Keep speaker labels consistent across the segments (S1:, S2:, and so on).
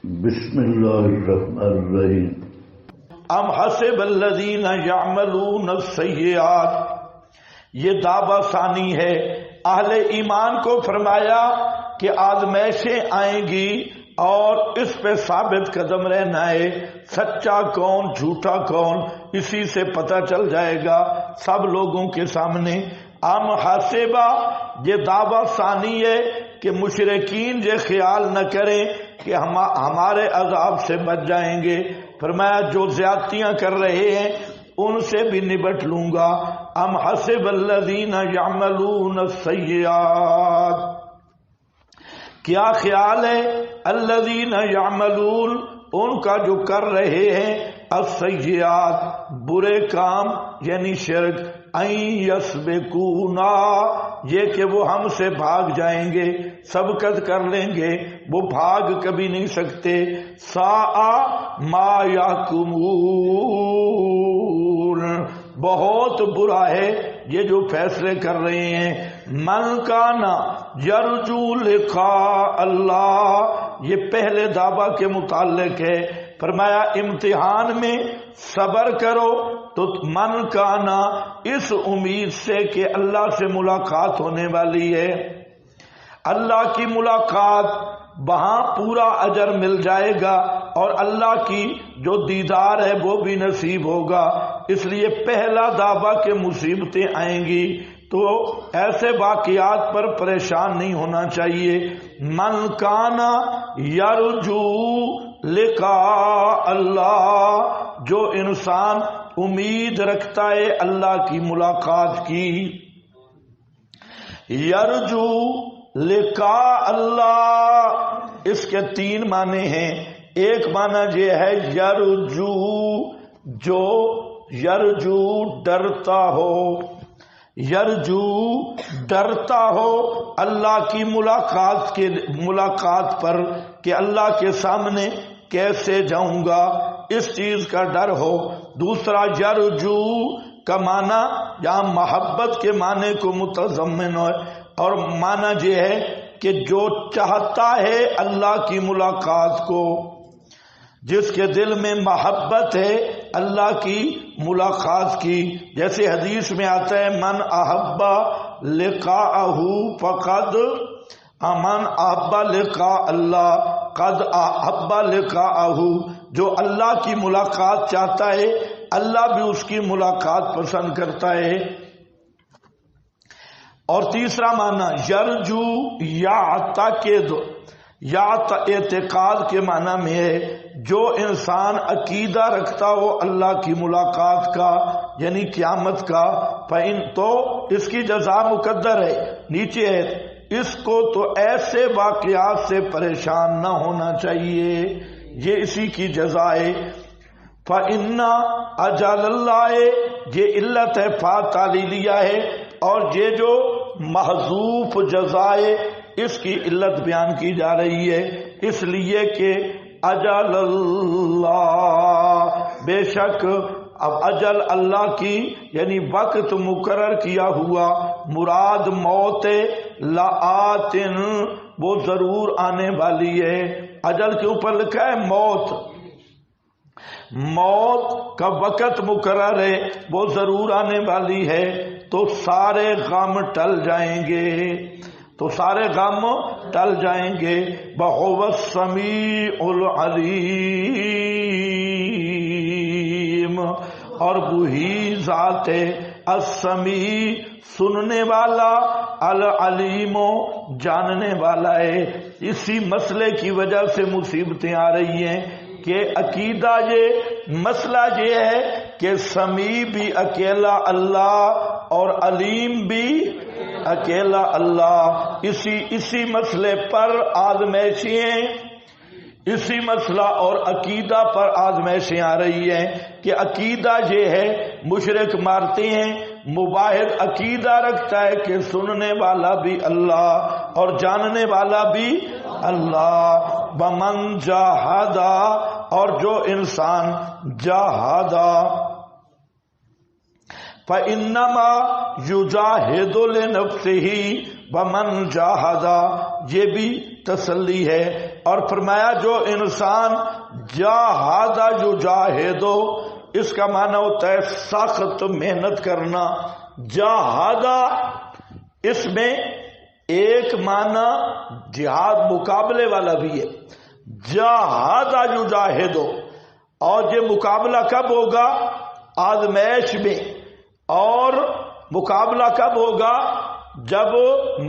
S1: بسم اللہ الرحمن الرحیم۔ ام حسب الذین یعملون السیئات، یہ دعویٰ ثانی ہے اہل ایمان کو فرمایا کہ آزمائشیں آئیں گی اور اس پہ ثابت قدم رہنا ہے، سچا کون جھوٹا کون اسی سے پتہ چل جائے گا سب لوگوں کے سامنے۔ ام حسبہ، یہ دعویٰ ثانی ہے کہ مشرکین یہ خیال نہ کریں کہ ہمارے عذاب سے بچ جائیں گے، فرمایا جو زیادتیاں کر رہے ہیں ان سے بھی نبٹ لوں گا۔ ام حسب الذین یعملون السیئات، کیا خیال ہے الذین یعملون، ان کا جو کر رہے ہیں السیئات برے کام یعنی شرک، ان یسبقونا، یہ کہ وہ ہم سے بھاگ جائیں گے، سبقت کر لیں گے، وہ بھاگ کبھی نہیں سکتے۔ ساء ما یحکمون، بہت برا ہے یہ جو فیصلے کر رہے ہیں۔ من کانا یرجو لقاء اللہ، یہ پہلے دعویٰ کے متعلق ہے، فرمایا امتحان میں صبر کرو تو من کانا، اس امید سے کہ اللہ سے ملاقات ہونے والی ہے، اللہ کی ملاقات، وہاں پورا اجر مل جائے گا اور اللہ کی جو دیدار ہے وہ بھی نصیب ہوگا۔ اس لیے پہلا دعویٰ کہ مصیبتیں آئیں گی تو ایسے واقعات پر پریشان نہیں ہونا چاہیے۔ من کانا یرجو لقاء اللہ، جو انسان امید رکھتا ہے اللہ کی ملاقات کی، یرجو لقاء اللہ، اس کے تین معنی ہیں۔ ایک معنی یہ ہے یرجو، جو یرجو ڈرتا ہو، یرجو ڈرتا ہو اللہ کی ملاقات پر کہ اللہ کے سامنے کیسے جاؤں گا، اس چیز کا ڈر ہو۔ دوسرا یرجو کا معنی یہاں محبت کے معنی کو متضمن ہے، اور معنی یہ ہے کہ جو چاہتا ہے اللہ کی ملاقات کو، جس کے دل میں محبت ہے اللہ کی ملاقات کی، جیسے حدیث میں آتا ہے من احب لقاءہ فقد، من احب لقاء اللہ قد احب لقاءہ، جو اللہ کی ملاقات چاہتا ہے اللہ بھی اس کی ملاقات پسند کرتا ہے۔ اور تیسرا معنی یرجو یعتقد، یا اعتقاد کے معنی میں ہے جو انسان عقیدہ رکھتا ہو اللہ کی ملاقات کا یعنی قیامت کا، تو اس کی جزا مقدر ہے، نیچے ہے، اس کو تو ایسے واقعات سے پریشان نہ ہونا چاہیے، یہ اسی کی جزا ہے۔ فَإِنَّ أَجَلَ اللَّهِ، یہ علت ہے فا تعلیلیہ ہے، اور یہ جو محذوف جزائے اس کی علت بیان کی جا رہی ہے، اس لیے کہ اجل اللہ، بے شک اب اجل اللہ کی یعنی وقت مقرر کیا ہوا، مراد موت لآتن، وہ ضرور آنے والی ہے۔ اجل کے اوپر لکھا ہے موت، موت کا وقت مقرر ہے، وہ ضرور آنے والی ہے، تو سارے غم ٹل جائیں گے، تو سارے غم ٹل جائیں گے۔ وَهُوَ السَّمِيعُ الْعَلِيمُ، اور وہی ذات ہے السمیع، سننے والا، العلیم، جاننے والا ہے۔ اسی مسئلے کی وجہ سے مصیبتیں آ رہی ہیں کہ عقیدہ یہ مسئلہ یہ ہے کہ سمیع بھی اکیلا اللہ اور علیم بھی اکیلا اللہ، اسی مسئلے پر آزمائشیں، اسی مسئلہ اور عقیدہ پر آزمائشیں آ رہی ہیں کہ عقیدہ یہ ہے، مشرک مارتے ہیں، مباحث عقیدہ رکھتا ہے کہ سننے والا بھی اللہ اور جاننے والا بھی اللہ۔ وَمَن جَاهَدَ، اور جو انسان جاہدہ، فَإِنَّمَا يُجَاهِدُ لِنَفْسِهِ وَمَن جَاهَدَ، یہ بھی تسلی ہے۔ اور فرمایا جو انسان جاہدہ یجاہدو، اس کا معنی ہوتا ہے سخت محنت کرنا۔ جاہدہ اس میں ایک معنی جہاد مقابلے والا بھی ہے، جاہدہ یجاہدو، اور یہ مقابلہ کب ہوگا؟ آزمائش میں۔ اور مقابلہ کب ہوگا؟ جب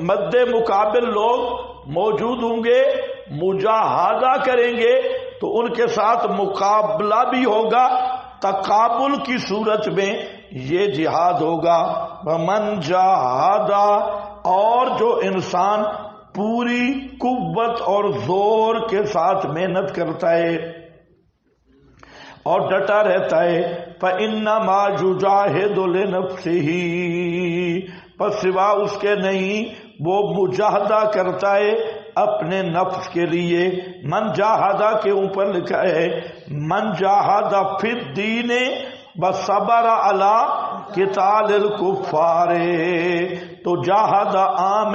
S1: مد مقابل لوگ موجود ہوں گے، مجاہدہ کریں گے تو ان کے ساتھ مقابلہ بھی ہوگا، تقابل کی صورت میں یہ جہاد ہوگا۔ ومن جاہدہ، اور جو انسان پوری قوت اور زور کے ساتھ محنت کرتا ہے اور ڈٹا رہتا ہے، فَإِنَّمَا يُجَاهِدُ لِنَفْسِهِ، پس سوا اس کے نہیں، وہ مجاہدہ کرتا ہے اپنے نفس کے لیے۔ من جاہدہ کے اوپر لکھا ہے من جاہدہ فی الدین وصبر علی قتال الکفار، تو جاہدہ عام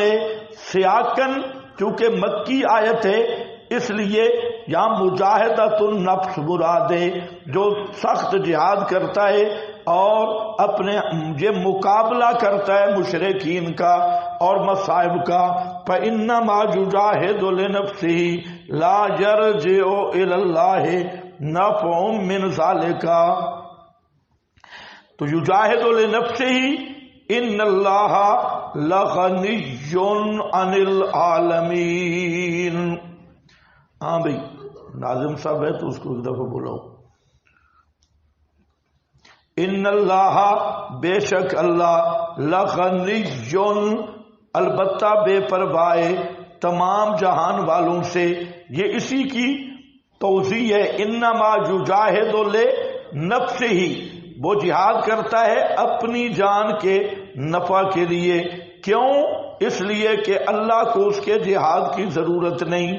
S1: سیاقن، چونکہ مکی آیت ہے اس لیے یہاں مجاہدۃ النفس مراد ہے، جو سخت جہاد کرتا ہے اور اپنے یہ مقابلہ کرتا ہے مشرکین کا اور مصائب کا۔ فَإِنَّمَا يُجَاهِدُ لِنَفْسِهِ لَا يَرْجِعُ إِلَى اللَّهِ نَفْعٌ مِّن ذَلِكَ، تو یجاہد لنفسه ان اللہ لغنی عن العالمین۔ ہاں بھائی ناظم صاحب ہے تو اس کو ایک دفعہ بولاؤ۔ ان اللہ، بے شک اللہ، لغنی، البتہ بے پرواہ تمام جہان والوں سے۔ یہ اسی کی توضیح ہے، انما یجاہد لنفسہ، وہ جہاد کرتا ہے اپنی جان کے نفع کے لیے۔ کیوں؟ اس لیے کہ اللہ کو اس کے جہاد کی ضرورت نہیں،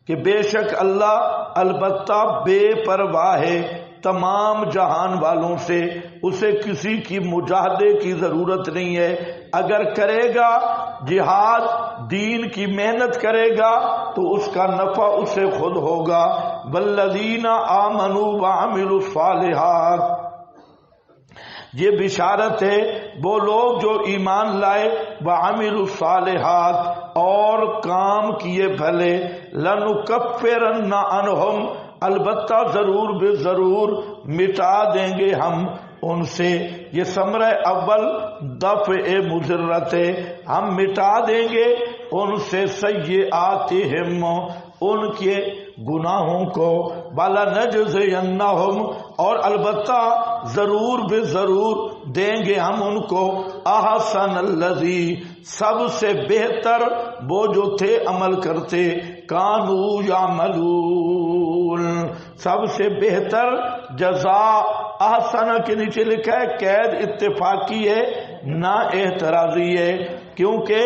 S1: کہ بے شک اللہ البتہ بے پرواہ ہے تمام جہان والوں سے، اسے کسی کی مجاہدے کی ضرورت نہیں ہے۔ اگر کرے گا جہاد، دین کی محنت کرے گا تو اس کا نفع اسے خود ہوگا۔ والذین آمنوا وعملوا الصالحات، یہ بشارت ہے وہ لوگ جو ایمان لائے، وعملوا الصالحات، اور کام کیے بھلے، لنکفرن عنہم، البتہ ضرور بے ضرور مٹا دیں گے ہم ان سے۔ یہ ثمرہ اول دفع مضرت ہے، ہم مٹا دیں گے ان سے سیئاتہم، ان کے گناہوں کو، وَلَنَجْزِيَنَّهُمْ، اور البتہ ضرور بے ضرور دیں گے ہم ان کو، احسن الذی، سب سے بہتر وہ جو تھے عمل کرتے، کانوا یعملون، سب سے بہتر جزا۔ احسن کے نیچے لکھا ہے قید اتفاقی ہے نہ اعتراضی ہے، کیونکہ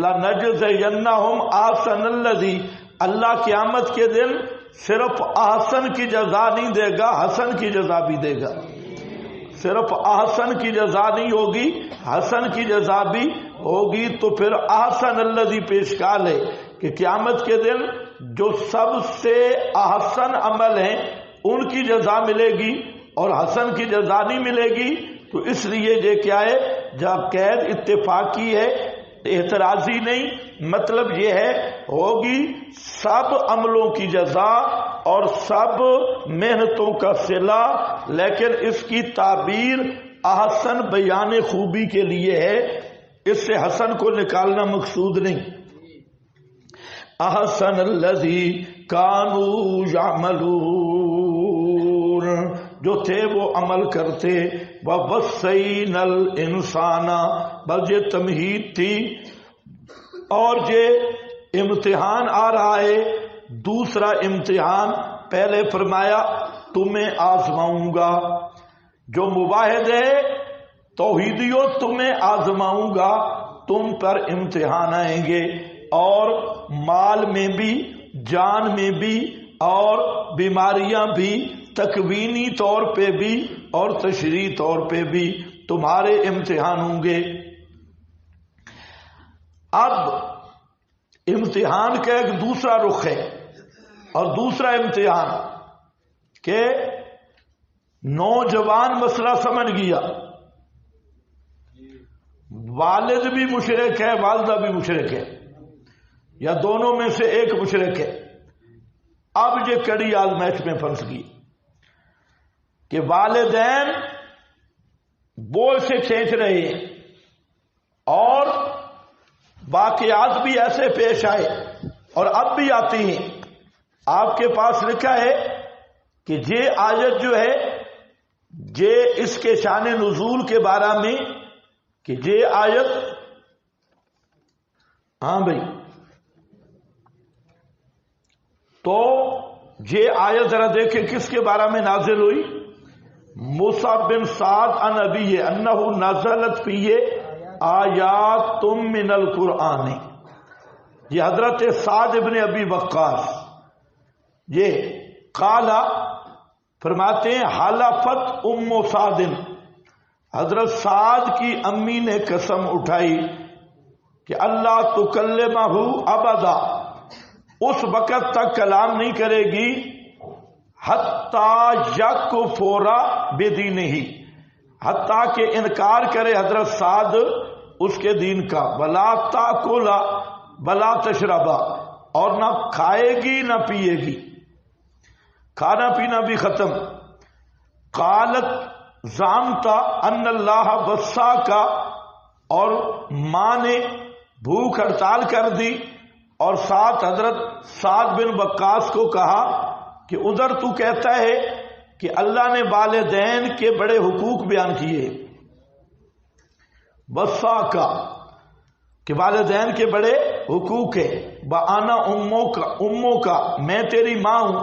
S1: لَنَجْزِيَنَّهُمْ احسن الذی، اللہ قیامت کے دن صرف احسن کی جزا نہیں دے گا، حسن کی جزا بھی دے گا۔ صرف احسن کی جزا نہیں ہوگی، حسن کی جزا بھی ہوگی۔ تو پھر احسن الذی پیشکال ہے کہ قیامت کے دن جو سب سے احسن عمل ہیں ان کی جزا ملے گی اور حسن کی جزا نہیں ملے گی۔ تو اس لیے یہ کیا ہے، جب قید اتفاقی ہے اعتراضی نہیں، مطلب یہ ہے ہوگی سب عملوں کی جزا اور سب محنتوں کا صلہ، لیکن اس کی تعبیر احسن بیان خوبی کے لیے ہے، اس سے حسن کو نکالنا مقصود نہیں۔ احسن الذی کانوا یعملون، جو تھے وہ عمل کرتے، وَوَصَّيْنَا الْإِنسَانَ، بس یہ تمہید تھی اور یہ امتحان آ رہا ہے، دوسرا امتحان۔ پہلے فرمایا تمہیں آزماؤں گا، جو موحد ہے توحیدیو تمہیں آزماؤں گا، تم پر امتحان آئیں گے، اور مال میں بھی، جان میں بھی، اور بیماریاں بھی، تکوینی طور پہ بھی اور تشریحی طور پہ بھی تمہارے امتحان ہوں گے۔ اب امتحان کا ایک دوسرا رخ ہے، اور دوسرا امتحان کہ نوجوان مسئلہ سمجھ گیا، والد بھی مشرک ہے، والدہ بھی مشرک ہے، یا دونوں میں سے ایک مشرک ہے۔ اب یہ کڑی آزمائش میں پھنس گئی کہ والدین بول سے کھینچ رہے ہیں، اور واقعات بھی ایسے پیش آئے اور اب بھی آتی ہیں۔ آپ کے پاس لکھا ہے کہ یہ آیت جو ہے یہ اس کے شان نزول کے بارے میں کہ یہ آیت، ہاں بھائی، تو یہ آیت ذرا دیکھیں کس کے بارے میں نازل ہوئی۔ موسیٰ بن سعد عن ابیہ انہ نزلت فیہ آیات من القرآن، یہ حضرت سعد ابن ابی وقاص یہ قالا فرماتے ہیں حلفت ام سعد، حضرت سعد کی امی نے قسم اٹھائی کہ اللہ تکلمہ ابدا، اس وقت تک کلام نہیں کرے گی حتیٰ یکفر بدینہ، حتیٰ کہ انکار کرے حضرت سعد اس کے دین کا، ولا تاکل ولا تشربا، اور نہ کھائے گی نہ پیے گی، کھانا پینا بھی ختم۔ قالت زعمتا ان اللہ وصاکا، اور ماں نے بھوک ہڑتال کر دی اور ساتھ حضرت سعد بن وقاص کو کہا کہ ادھر تو کہتا ہے کہ اللہ نے والدین کے بڑے حقوق بیان کیے، وصاکا کہ والدین کے بڑے حقوق ہے، وانا اموں کا میں تیری ماں ہوں،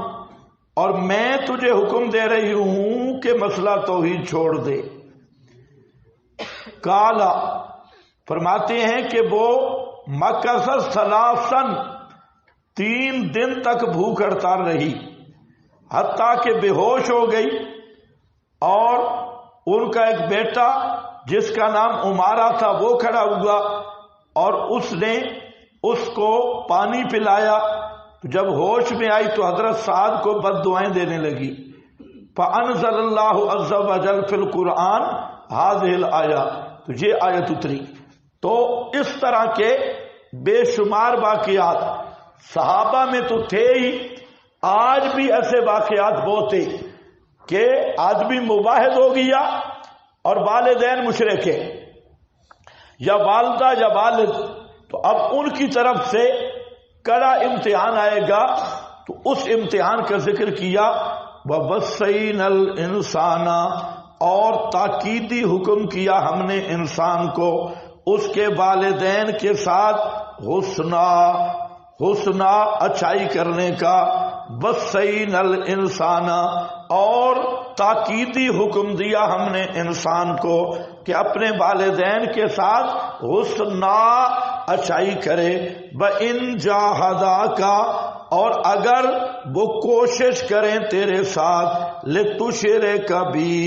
S1: اور میں تجھے حکم دے رہی ہوں کہ مسئلہ توحید چھوڑ دے۔ کالا فرماتے ہیں کہ وہ مکثت ثلاثاً 3 دن تک بھوک ہڑتال رہی، حتیٰ کہ بے ہوش ہو گئی، اور ان کا ایک بیٹا جس کا نام عمارہ تھا وہ کھڑا ہوا اور اس نے اس کو پانی پلایا۔ جب ہوش میں آئی تو حضرت سعد کو بد دعائیں دینے لگی۔ فَأَنزَلَ اللَّهُ عَزَّ وَجَلَّ فِي الْقُرْآنِ هَذِهِ الْآيَةِ، تو یہ آیت اتری۔ تو اس طرح کے بے شمار واقعات صحابہ میں تو تھے ہی، آج بھی ایسے واقعات بہت تھے کہ آدمی مباحد ہو گیا اور والدین مشرک ہے، یا والدہ یا والد، تو اب ان کی طرف سے کڑا امتحان آئے گا، تو اس امتحان کا ذکر کیا۔ وَوَصَّيْنَا الْإِنسَانَ، اور تاکیدی حکم کیا ہم نے انسان کو اس کے والدین کے ساتھ حسنا اچھائی کرنے کا، وَصَّيْنَا الْإِنسَانَ، اور تاکیدی حکم دیا ہم نے انسان کو کہ اپنے والدین کے ساتھ حسنا اچھائی کرے۔ وَإِن جَاهَدَاكَ، اور اگر وہ کوشش کریں تیرے ساتھ، لِتُشْرِكَ بِي،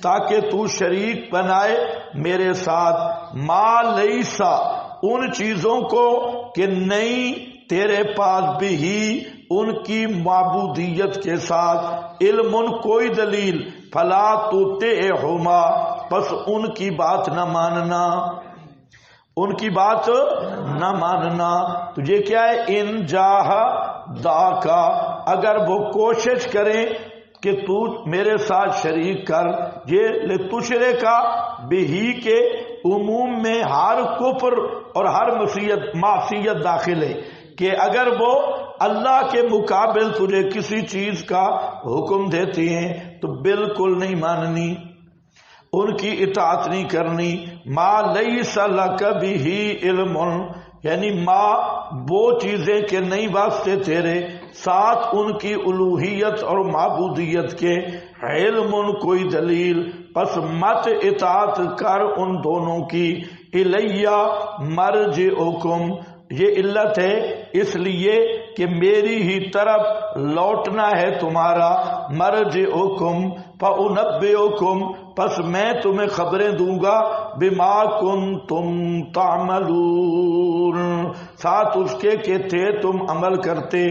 S1: تاکہ تو شریک بنائے میرے ساتھ، ما لیسا، ان چیزوں کو کہ نہیں تیرے پاس بھی ہی ان کی معبودیت کے ساتھ علم، کوئی دلیل، فلا تطعہما، بس ان کی بات نہ ماننا، ان کی بات نہ ماننا۔ تو یہ کیا ہے؟ ان جاہداکا، اگر وہ کوشش کریں کہ تو میرے ساتھ شریک کر، یہ لتشرکا بہی کے عموم میں ہر کفر اور ہر معصیت داخل ہے، کہ اگر وہ اللہ کے مقابل تجھے کسی چیز کا حکم دیتی ہیں تو بالکل نہیں ماننی، ان کی اطاعت نہیں کرنی۔ ما لیس لک بہ علم، یعنی ما وہ چیزیں کہ نہیں واسطے تیرے ساتھ ان کی الوہیت اور معبودیت کے، علم کوئی دلیل، پس مت اطاعت کر ان دونوں کی۔ الیہ مرجعکم، یہ علت ہے اس لیے کہ میری ہی طرف لوٹنا ہے تمہارا، مرجعکم فانبئکم، پس میں تمہیں خبریں دوں گا، بما کنتم تعملون، ساتھ اس کے کہ تھے تم عمل کرتے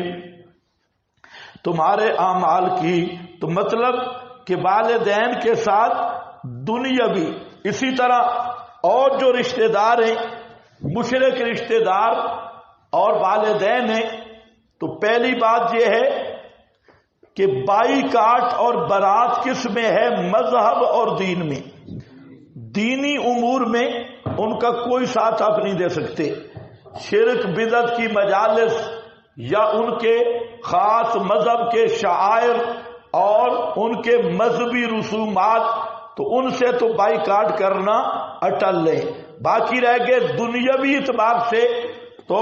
S1: تمہارے اعمال کی۔ تو مطلب کہ والدین کے ساتھ دنیاوی، اسی طرح اور جو رشتہ دار ہیں، مشرک رشتہ دار اور والدین ہیں، تو پہلی بات یہ ہے کہ بائی کاٹ اور برات کس میں ہے؟ مذہب اور دین میں۔ دینی امور میں ان کا کوئی ساتھ آپ نہیں دے سکتے۔ شرک بدعت کی مجالس یا ان کے خاص مذہب کے شعائر اور ان کے مذہبی رسومات، تو ان سے تو بائی کاٹ کرنا اٹل لے۔ باقی رہ گئے دنیاوی اعتبار سے، تو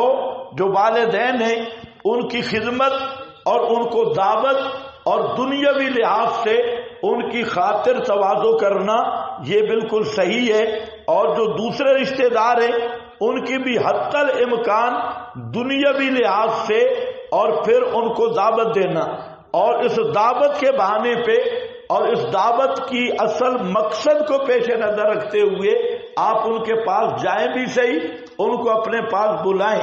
S1: جو والدین ہیں ان کی خدمت اور ان کو دعوت اور دنیاوی لحاظ سے ان کی خاطر تواضع کرنا یہ بالکل صحیح ہے۔ اور جو دوسرے رشتہ دار ہیں ان کی بھی حتی الامکان دنیاوی لحاظ سے اور پھر ان کو دعوت دینا، اور اس دعوت کے بہانے پہ اور اس دعوت کی اصل مقصد کو پیش نظر رکھتے ہوئے آپ ان کے پاس جائیں بھی صحیح، ان کو اپنے پاس بلائیں،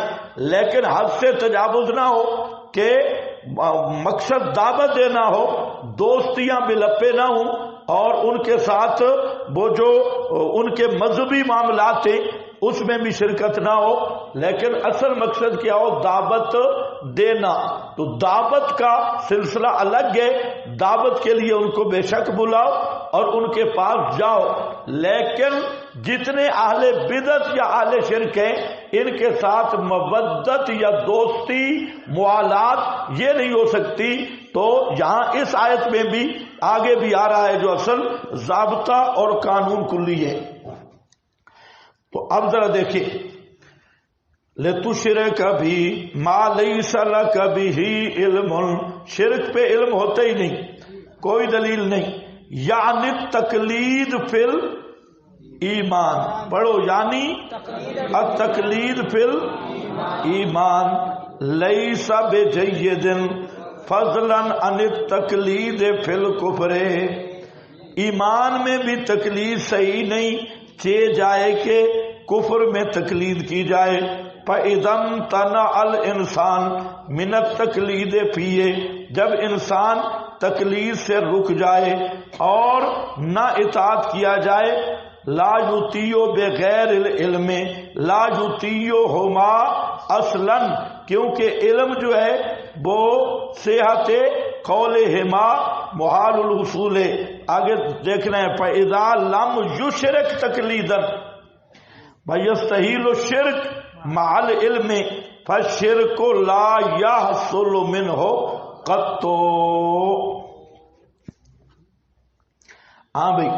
S1: لیکن حد سے تجاوز نہ ہو کہ مقصد دعوت دینا ہو، دوستیاں بلپے نہ ہوں، اور ان کے ساتھ وہ جو ان کے مذہبی معاملات ہیں اس میں بھی شرکت نہ ہو، لیکن اصل مقصد کیا ہو؟ دعوت دینا۔ تو دعوت کا سلسلہ الگ ہے، دعوت کے لیے ان کو بے شک بلاؤ اور ان کے پاس جاؤ، لیکن جتنے اہل بدعت یا اہل شرک ہیں ان کے ساتھ مودت یا دوستی موالات یہ نہیں ہو سکتی۔ تو یہاں اس آیت میں بھی آگے بھی آ رہا ہے جو اصل ضابطہ اور قانون کلی ہے۔ تو اب ذرا دیکھیں، لِتُشْرِكَ بِهِ مَا لَيْسَ لَكَ بِهِ عِلْمٌ، شرک پہ علم ہوتا ہی نہیں، کوئی دلیل نہیں، یعنی تقلید فی الایمان، پڑھو یعنی التقلید فی الایمان، لیس بجید فضلا عن التقلید فی الکفر، ایمان میں بھی تقلید صحیح نہیں، چاہے جائے کہ کفر میں تقلید کی جائے۔ فَإِذَا امْتَنَعَ الْإِنسَانُ مِنَ التَّقْلِيدِ فِيهِ، جب انسان تقلید سے رک جائے اور نہ اطاعت کیا جائے، لا یطیع بغیر العلم لا یطیعہما اصلا، کیونکہ علم جو ہے وہ صحت قولہما محال الحصول ہے۔ آگے دیکھنا ہے، فَإِذَا لَمْ يُشْرِكْ تَقْلِيدًا وَيَسْتَحِيلُ الشِّرْكُ مع العلم فالشرک لا يحصل منه قط۔ ہاں بھائی،